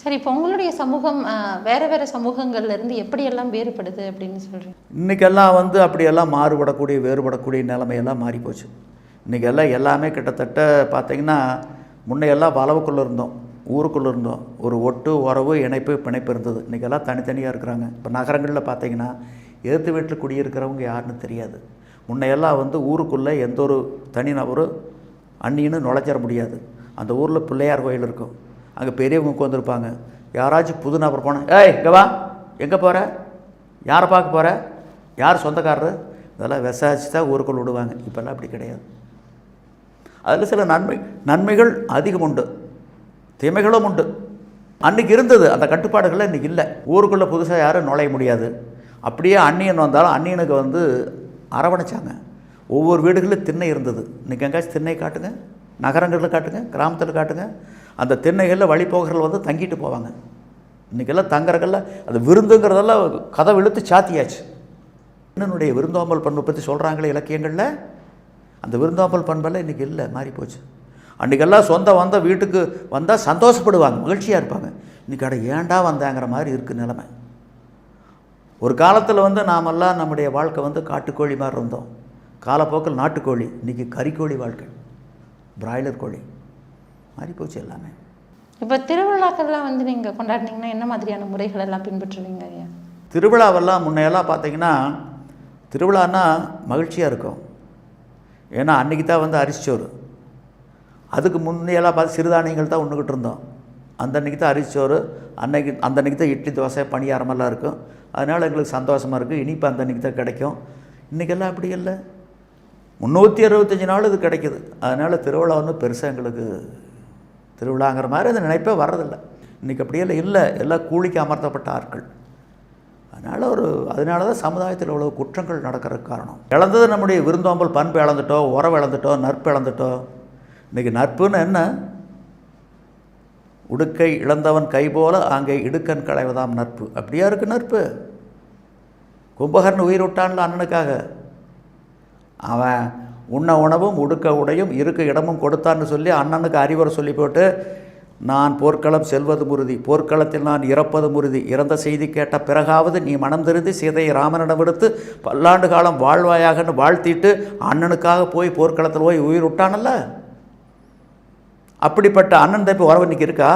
சரி, இப்போ உங்களுடைய சமூகம் வேறு வேறு சமூகங்கள்லேருந்து எப்படியெல்லாம் வேறுபடுது அப்படின்னு சொல்கிறீங்க? இன்றைக்கெல்லாம் அப்படியெல்லாம் மாறுபடக்கூடிய வேறுபடக்கூடிய நிலைமையெல்லாம் மாறிப்போச்சு. இன்றைக்கெல்லாம் எல்லாமே கிட்டத்தட்ட பார்த்திங்கன்னா, முன்னையெல்லாம் வளவுக்குள்ளே இருந்தோம், ஊருக்குள்ளே இருந்தோம், ஒரு ஒட்டு உறவு இணைப்பு பிணைப்பு இருந்தது. இன்றைக்கெல்லாம் தனித்தனியாக இருக்கிறாங்க. இப்போ நகரங்களில் பார்த்திங்கன்னா எதிர்த்து வீட்டில் குடியிருக்கிறவங்க யாருன்னு தெரியாது. முன்னையெல்லாம் ஊருக்குள்ளே எந்த ஒரு தனிநபரும் அண்ணின்னு நுழைச்சிட முடியாது. அந்த ஊரில் பிள்ளையார் கோயில் இருக்கும், அங்கே பெரியவங்க உட்காந்துருப்பாங்க. யாராச்சும் புது நபர் போனால், ஏய் இங்கே வா, எங்கே போகிற, யாரை பார்க்க போகிற, யார் சொந்தக்காரரு, இதெல்லாம் விசாரிச்சு தான் ஊருக்குள் விடுவாங்க. இப்போல்லாம் அப்படி கிடையாது. அதில் சில நன்மைகள் அதிகம் உண்டு, தீமைகளும் உண்டு. அன்றைக்கி இருந்தது அந்த கட்டுப்பாடுகளில் இன்றைக்கி இல்லை. ஊருக்குள்ளே புதுசாக யாரும் நுழைய முடியாது. அப்படியே அந்நியன் வந்தாலும் அந்நியனுக்கு அரவணைச்சாங்க. ஒவ்வொரு வீடுகளில் திண்ணை இருந்தது. இன்றைக்கி எங்கேயாச்சும் திண்ணை காட்டுங்க, நகரங்களில் காட்டுங்க, கிராமத்தில் காட்டுங்க. அந்த திண்ணைகளில் வழிபோகர்கள் தங்கிட்டு போவாங்க. இன்றைக்கெல்லாம் தங்குறக்கெல்லாம் அது விருந்துங்கிறதெல்லாம் கதவு இழுத்து சாத்தியாச்சு. என்னுடைய விருந்தோம்பல் பண்பை பற்றி சொல்கிறாங்களே இலக்கியங்களில், அந்த விருந்தோம்பல் பண்பெல்லாம் இன்றைக்கி இல்லை, மாறிப்போச்சு. அன்றைக்கெல்லாம் சொந்த வீட்டுக்கு வந்தால் சந்தோஷப்படுவாங்க, மகிழ்ச்சியாக இருப்பாங்க. இன்றைக்கி அட ஏண்டா வந்தாங்கிற மாதிரி இருக்குது நிலைமை. ஒரு காலத்தில் நாமெல்லாம் நம்முடைய வாழ்க்கை காட்டுக்கோழி மாதிரி இருந்தோம். காலப்போக்கில் நாட்டுக்கோழி, இன்றைக்கி கறிக்கோழி வாழ்க்கை, பிராய்லர் கோழி, மாறிப்போச்சு எல்லாமே. இப்போ திருவிழாக்கள்லாம் நீங்கள் கொண்டாடினீங்கன்னா என்ன மாதிரியான முறைகள் எல்லாம் பின்பற்றுவீங்க ஐயா? திருவிழாவெல்லாம் முன்னையெல்லாம் பார்த்தீங்கன்னா, திருவிழான்னா மகிழ்ச்சியாக இருக்கும். ஏன்னா அன்றைக்கி தான் அரிசிச்சோறு. அதுக்கு முன்னையெல்லாம் பார்த்து சிறுதானியங்கள் தான் உண்ணுக்கிட்டு இருந்தோம். அந்த அன்றைக்கி தான் அரிசிச்சோறு, அந்த அன்றைக்கி தான் இட்லி தோசை பணியாரமெல்லாம் இருக்கும். அதனால் எங்களுக்கு சந்தோஷமாக இருக்குது. இனிப்பு அந்த அன்றைக்கி தான் கிடைக்கும். இன்றைக்கெல்லாம் அப்படி இல்லை, 365 நாள் இது கிடைக்குது. அதனால் திருவிழா பெருசாக எங்களுக்கு திருவிழாங்கிற மாதிரி அந்த நினைப்பே வர்றதில்லை. இன்றைக்கி அப்படியெல்லாம் இல்லை, எல்லாம் கூலிக்கு அமர்த்தப்பட்ட ஆட்கள். அதனால தான் சமுதாயத்தில் இவ்வளோ குற்றங்கள் நடக்கிறதுக்கு காரணம். இழந்தது நம்முடைய விருந்தோம்பல் பண்பு இழந்துட்டோம், உறவு இழந்துட்டோம், நட்பு இழந்துட்டோம். இன்றைக்கி நட்புன்னு என்ன? உடுக்கை இழந்தவன் கை போல அங்கே இடுக்கன் களைவதாம் நட்பு. அப்படியா இருக்குது நட்பு? கும்பகர்ணன் உயிர் விட்டான்ல அண்ணனுக்காக. அவன் உண்ண உணவும் உடுக்க உடையும் இருக்க இடமும் கொடுத்தான்னு சொல்லி அண்ணனுக்கு அறிவுரை சொல்லி போட்டு, நான் போர்க்களம் செல்வது முருதி, போர்க்களத்தில் நான் இறப்பது முருதி, இறந்த செய்தி கேட்ட பிறகாவது நீ மனம் திருந்தி சீதையை ராமனிடம் எடுத்து பல்லாண்டு காலம் வாழ்வாயாகன்னு வாழ்த்திட்டு அண்ணனுக்காக போய் போர்க்களத்தில் போய் உயிர் விட்டானல்ல. அப்படிப்பட்ட அண்ணன் தப்பி உறவு இன்னைக்கு இருக்கா?